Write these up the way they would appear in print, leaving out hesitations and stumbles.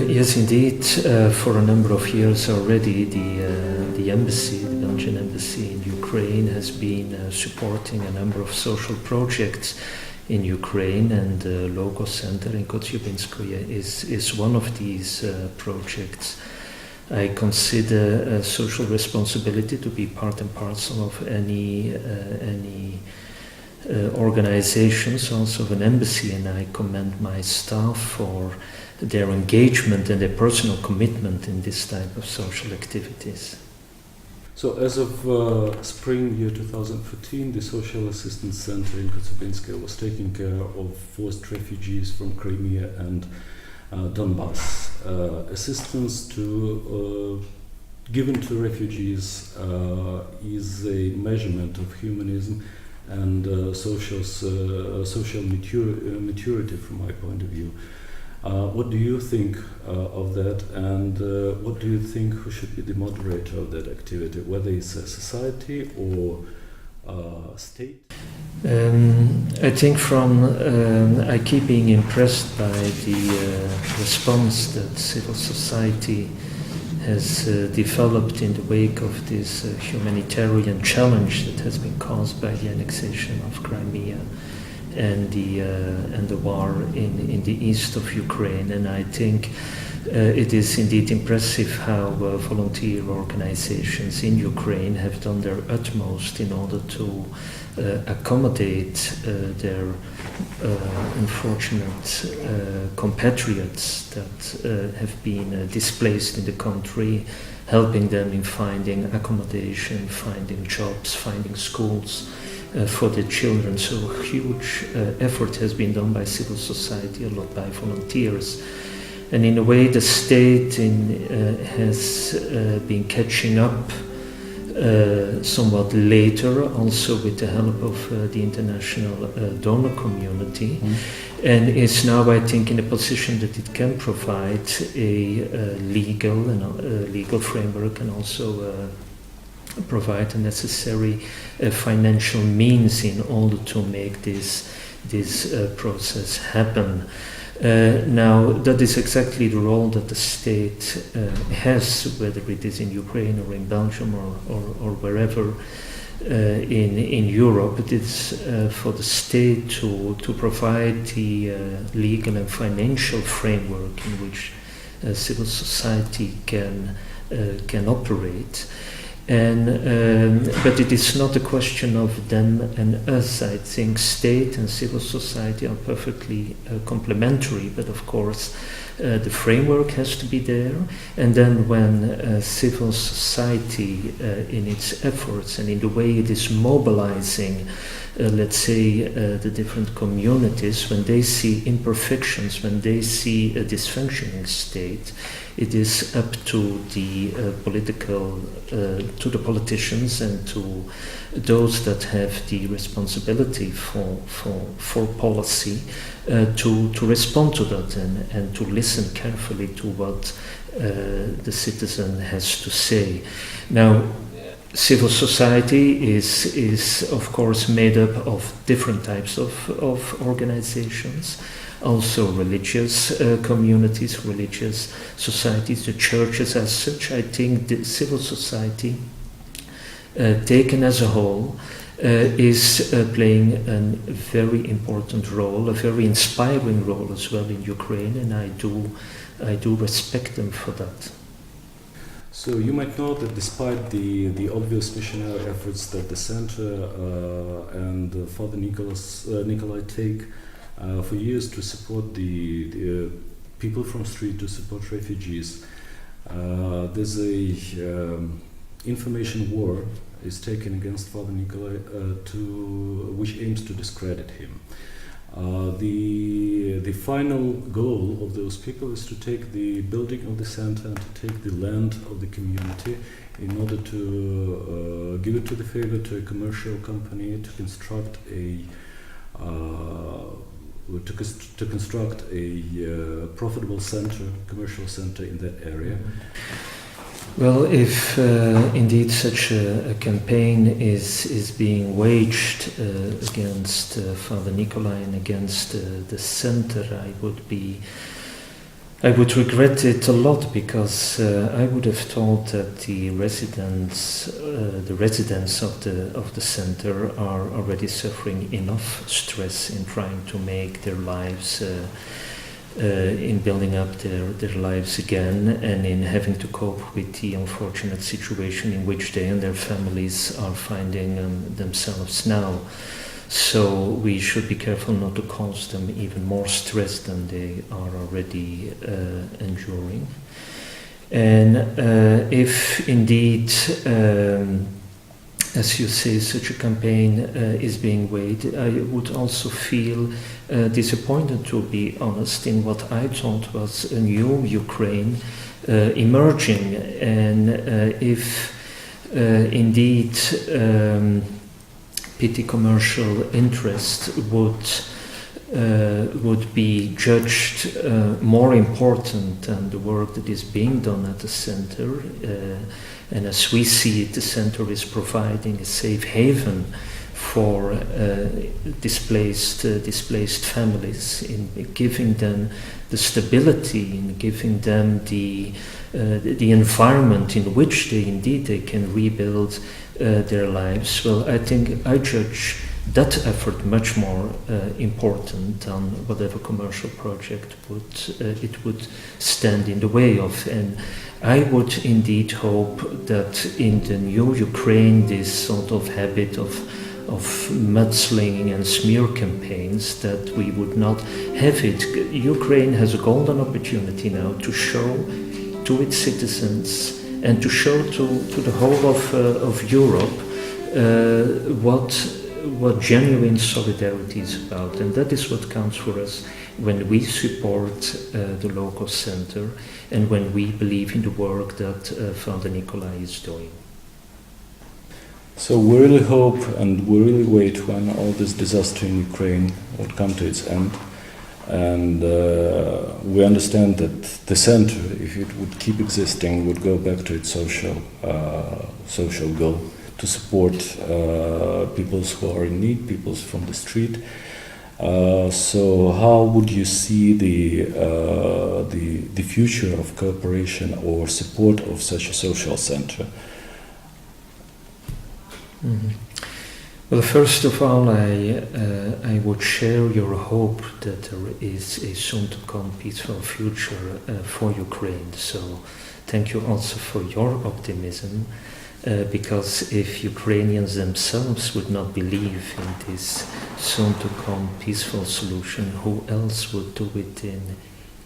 Yes, indeed. For a number of years already, the embassy, the Belgian embassy in Ukraine, has been supporting a number of social projects in Ukraine, and the local center in Kotsyubinskoye is one of these projects. I consider social responsibility to be part and parcel of any organizations, also of an embassy, and I commend my staff for their engagement and their personal commitment in this type of social activities. So as of spring year 2014, the Social Assistance Center in Kotsiubynske was taking care of forced refugees from Crimea and Donbass. Assistance given to refugees is a measurement of humanism and social maturity from my point of view. What do you think of that, and what do you think who should be the moderator of that activity, whether it's a society or state? I think I keep being impressed by the response that civil society has developed in the wake of this humanitarian challenge that has been caused by the annexation of Crimea and the war in the east of Ukraine. And I think it is indeed impressive how volunteer organizations in Ukraine have done their utmost in order to accommodate their unfortunate compatriots that have been displaced in the country, helping them in finding accommodation, finding jobs, finding schools for the children. So a huge effort has been done by civil society, a lot by volunteers. And in a way the state has been catching up somewhat later, also with the help of the international donor community, and is now, I think, in a position that it can provide a legal framework and also provide the necessary financial means in order to make this process happen. Now, that is exactly the role that the state has, whether it is in Ukraine or in Belgium or wherever in Europe. It is for the state to provide the legal and financial framework in which civil society can operate. But it is not a question of them and us. I think state and civil society are perfectly complementary, but of course the framework has to be there, and then when civil society in its efforts and in the way it is mobilizing let's say the different communities, when they see imperfections, when they see a dysfunctioning state, it is up to the politicians and to those that have the responsibility for policy to respond to that and to listen carefully to what the citizen has to say. Now, civil society is of course made up of different types of organizations, also religious communities, religious societies, the churches as such. I think the civil society taken as a whole is playing a very important role, a very inspiring role as well in Ukraine, and I do respect them for that. So you might know that despite the obvious missionary efforts that the center and Father Nikolai take for years to support the people from street, to support refugees, there's a information war is taken against Father Nikolai which aims to discredit him. The the final goal of those people is to take the building of the center and to take the land of the community in order to give it to the favor to a commercial company to construct a profitable center, commercial center in that area. Well, if indeed such a campaign is being waged against Father Nikolai and against the center, I would regret it a lot, because I would have thought that the residents of the center are already suffering enough stress in trying to make their lives. In building up their lives again, and in having to cope with the unfortunate situation in which they and their families are finding themselves now. So we should be careful not to cause them even more stress than they are already enduring. And if indeed, as you say, such a campaign is being waged, I would also feel disappointed, to be honest, in what I thought was a new Ukraine emerging. And if indeed petty commercial interest would be judged more important than the work that is being done at the center, and as we see it, the center is providing a safe haven for displaced families, in giving them the stability, in giving them the environment in which they can rebuild their lives. Well, I think I judge that effort much more important than whatever commercial project would stand in the way of. And I would indeed hope that in the new Ukraine, this sort of habit of mudslinging and smear campaigns, that we would not have it. Ukraine has a golden opportunity now to show to its citizens and to show to the whole of Europe what genuine solidarity is about. And that is what counts for us when we support the local center and when we believe in the work that Father Nikolai is doing. So we really hope and we really wait when all this disaster in Ukraine would come to its end. And we understand that the center, if it would keep existing, would go back to its social goal to support people who are in need, people from the street. So how would you see the future of cooperation or support of such a social center? Mm-hmm. Well, first of all, I would share your hope that there is a soon-to-come peaceful future for Ukraine. So thank you also for your optimism, because if Ukrainians themselves would not believe in this soon-to-come peaceful solution, who else would do it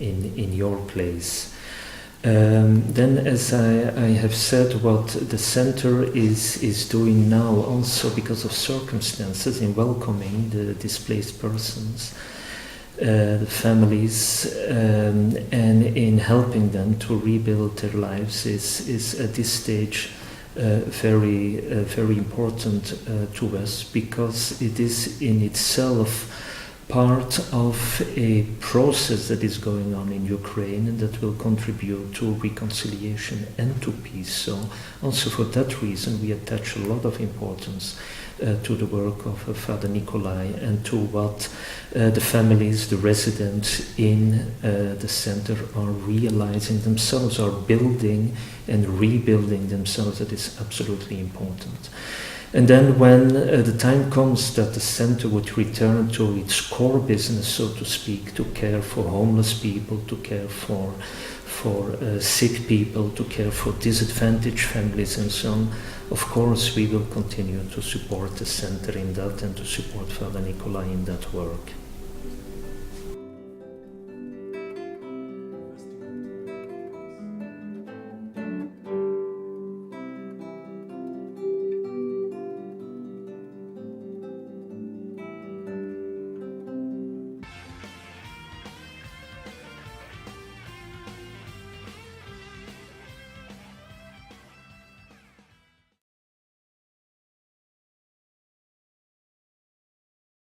in your place? Then, as I have said, what the center is doing now, also because of circumstances, in welcoming the displaced persons, the families, and in helping them to rebuild their lives, is at this stage very important to us, because it is in itself part of a process that is going on in Ukraine and that will contribute to reconciliation and to peace. So also for that reason we attach a lot of importance to the work of Father Nikolai and to what the families, the residents in the center are realizing themselves, are building and rebuilding themselves. That is absolutely important. And then when the time comes that the center would return to its core business, so to speak, to care for homeless people, to care for sick people, to care for disadvantaged families and so on, of course we will continue to support the center in that and to support Father Nikolai in that work.